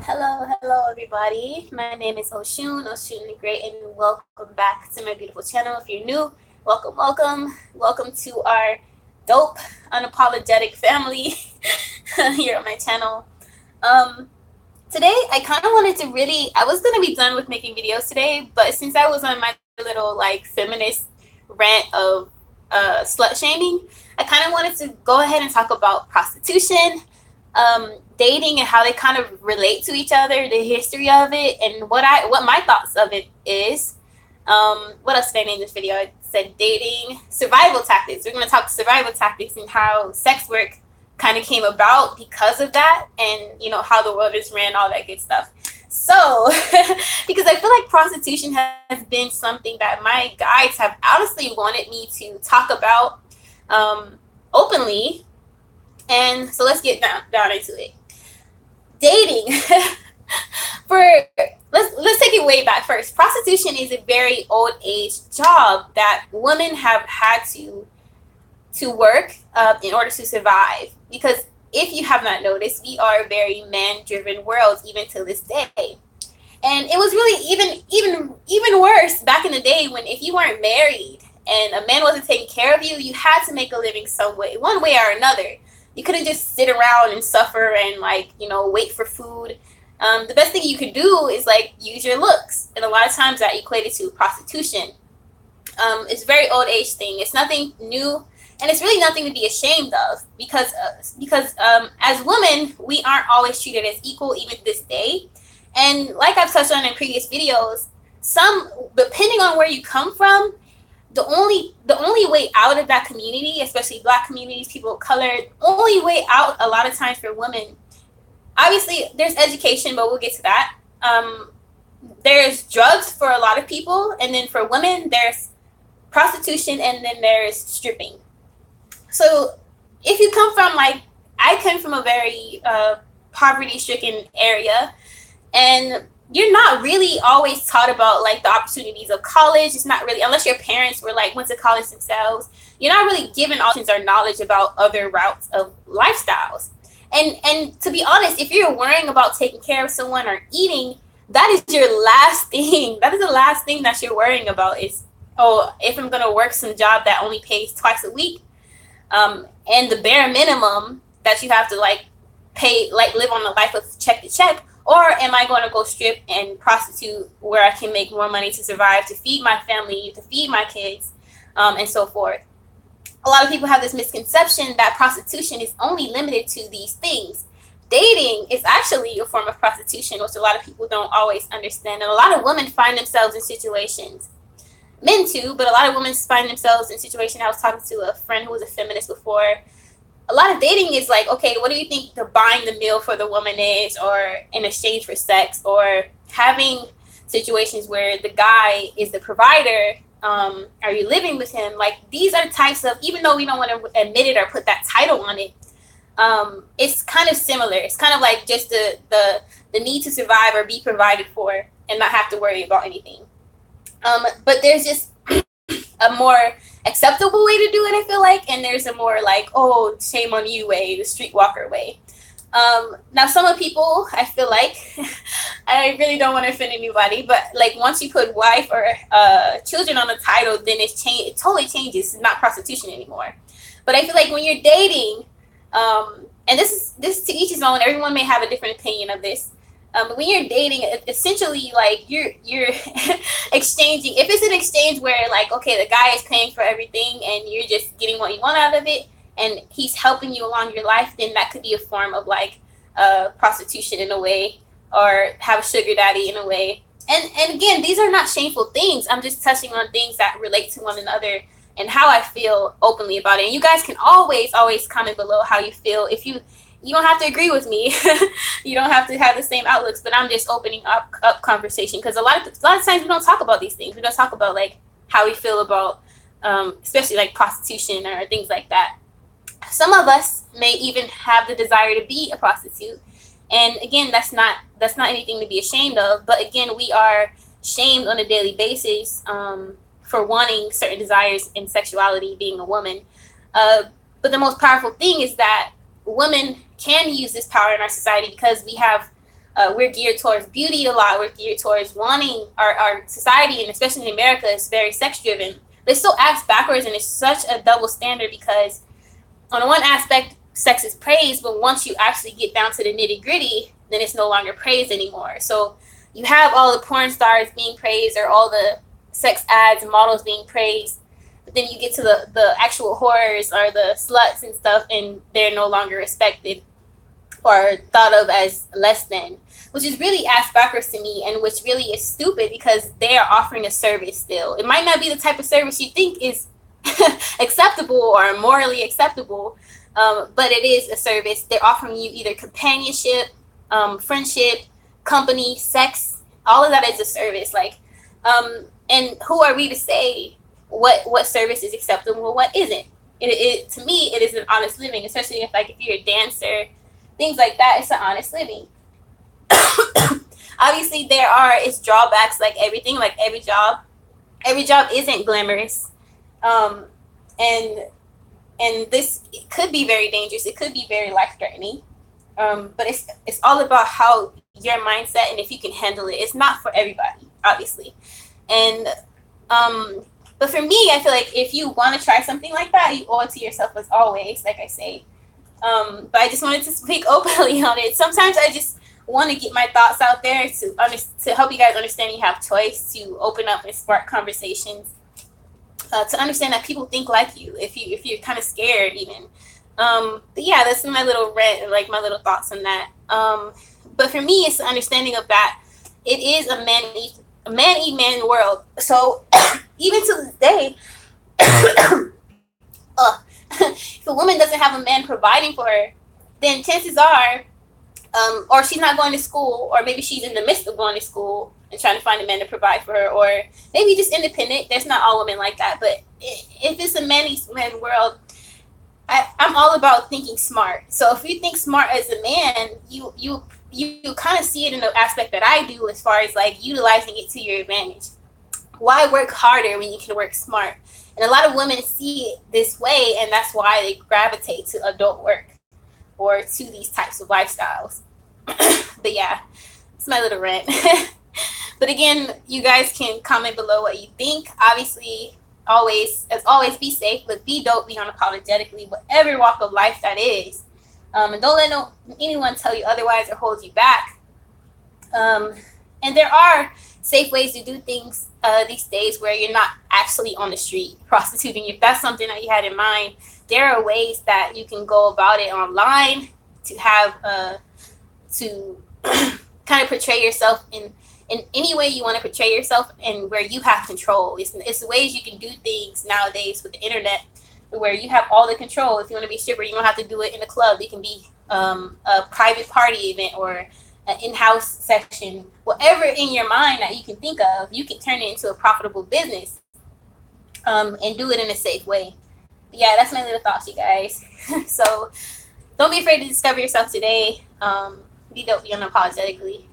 Hello everybody. My name is Oshun the Great, and welcome back to my beautiful channel. If you're new, welcome to our dope, unapologetic family here on my channel. Today I kind of wanted to I was gonna be done with making videos today, but since I was on my little like feminist rant of slut shaming, I kind of wanted to go ahead and talk about prostitution, dating, and how they kind of relate to each other, the history of it, and what my thoughts of it is. What else did I name this video? I said dating, survival tactics. We're going to talk survival tactics and how sex work kind of came about because of that, and how the world is ran, all that good stuff. So, because I feel like prostitution has been something that my guides have honestly wanted me to talk about openly. And so let's get down into it. Dating. Let's take it way back first. Prostitution is a very old age job that women have had to work in order to survive. Because if you have not noticed, we are a very man-driven world even to this day. And it was really even worse back in the day when if you weren't married and a man wasn't taking care of you, you had to make a living some way, one way or another. You couldn't just sit around and suffer and wait for food. The best thing you could do is use your looks, and a lot of times that equated to prostitution. It's a very old age thing. It's nothing new, and it's really nothing to be ashamed of because as women we aren't always treated as equal even to this day. And like I've touched on in previous videos, depending on where you come from, the only way out of that community, especially Black communities, people of color, only way out a lot of times for women, obviously there's education, but we'll get to that. There's drugs for a lot of people, and then for women there's prostitution, and then there's stripping. So if you come from I come from a very poverty-stricken area, and you're not really always taught about the opportunities of college. It's not really, unless your parents went to college themselves, you're not really given options or knowledge about other routes of lifestyles. And to be honest, if you're worrying about taking care of someone or eating, that is your last thing. That is the last thing that you're worrying about is, oh, if I'm going to work some job that only pays twice a week, and the bare minimum that you have to pay, live on the life of check to check, or am I going to go strip and prostitute where I can make more money to survive, to feed my family, to feed my kids, and so forth. A lot of people have this misconception that prostitution is only limited to these things. Dating is actually a form of prostitution, which a lot of people don't always understand. And a lot of women find themselves in situations, men too, but a lot of women find themselves in situations. I was talking to a friend who was a feminist before. A lot of dating is okay, what do you think the buying the meal for the woman is, or in exchange for sex, or having situations where the guy is the provider. Are you living with him? These are types of, even though we don't want to admit it or put that title on it, it's kind of similar. It's kind of just the need to survive or be provided for and not have to worry about anything. But there's just a more acceptable way to do it, I feel like, and there's a more oh, shame on you way, the streetwalker way. Now some of people, I feel like, I really don't want to offend anybody, but once you put wife or children on the title, then it totally changes. It's not prostitution anymore. But I feel like when you're dating, and this is to each his own, everyone may have a different opinion of this. But when you're dating, essentially, you're exchanging. If it's an exchange where, okay, the guy is paying for everything and you're just getting what you want out of it, and he's helping you along your life, then that could be a form of, prostitution in a way, or have a sugar daddy in a way. And again, these are not shameful things. I'm just touching on things that relate to one another and how I feel openly about it. And you guys can always comment below how you feel. If you don't have to agree with me. You don't have to have the same outlooks, but I'm just opening up conversation, because a lot of times we don't talk about these things. We don't talk about how we feel about especially prostitution or things like that. Some of us may even have the desire to be a prostitute, and again, that's not anything to be ashamed of. But again, we are shamed on a daily basis for wanting certain desires in sexuality, being a woman. But the most powerful thing is that women can use this power in our society because we have We're geared towards beauty a lot. We're geared towards wanting our society, and especially in America, is very sex driven. They still act backwards, and it's such a double standard because on one aspect, sex is praised, but once you actually get down to the nitty gritty, then it's no longer praised anymore. So you have all the porn stars being praised or all the sex ads and models being praised, but then you get to the actual whores or the sluts and stuff, and they're no longer respected or thought of as less than, which is really ass backwards to me, and which really is stupid because they are offering a service still. It might not be the type of service you think is acceptable or morally acceptable, but it is a service. They're offering you either companionship, friendship, company, sex. All of that is a service. Like, and who are we to say what service is acceptable and what isn't? To me, it is an honest living, especially if you're a dancer, things like that. It's an honest living. Obviously, it's drawbacks like everything, like every job. Every job isn't glamorous, and this could be very dangerous. It could be very life threatening. But it's all about how your mindset and if you can handle it. It's not for everybody, obviously, and but for me, I feel like if you want to try something like that, you owe it to yourself as always, like I say. But I just wanted to speak openly on it. Sometimes I just want to get my thoughts out there to help you guys understand you have choice, to open up and spark conversations, to understand that people think like you if you're kind of scared even. But yeah, that's my little rant, like my little thoughts on that. But for me, it's the understanding of that it is a man eat man world. So even to this day, if a woman doesn't have a man providing for her, then chances are, or she's not going to school, or maybe she's in the midst of going to school and trying to find a man to provide for her, or maybe just independent. There's not all women like that, but if it's a man world, I'm all about thinking smart. So if you think smart as a man, you kind of see it in the aspect that I do, as far as like utilizing it to your advantage. Why work harder when you can work smart? And a lot of women see it this way, and that's why they gravitate to adult work or to these types of lifestyles. But yeah, it's my little rant. But again, you guys can comment below what you think. Obviously, always be safe, but be dope, be unapologetically, whatever walk of life that is. And don't let anyone tell you otherwise or hold you back. And there are safe ways to do things these days where you're not actually on the street prostituting. If that's something that you had in mind, there are ways that you can go about it online to have to kind of portray yourself in any way you want to portray yourself, and where you have control. It's the ways you can do things nowadays with the internet, where you have all the control. If you want to be a stripper, you don't have to do it in a club. It can be a private party event or an in-house section. Whatever in your mind that you can think of, you can turn it into a profitable business, and do it in a safe way. But yeah, that's my little thoughts, you guys. So don't be afraid to discover yourself today. Be dope, be unapologetically.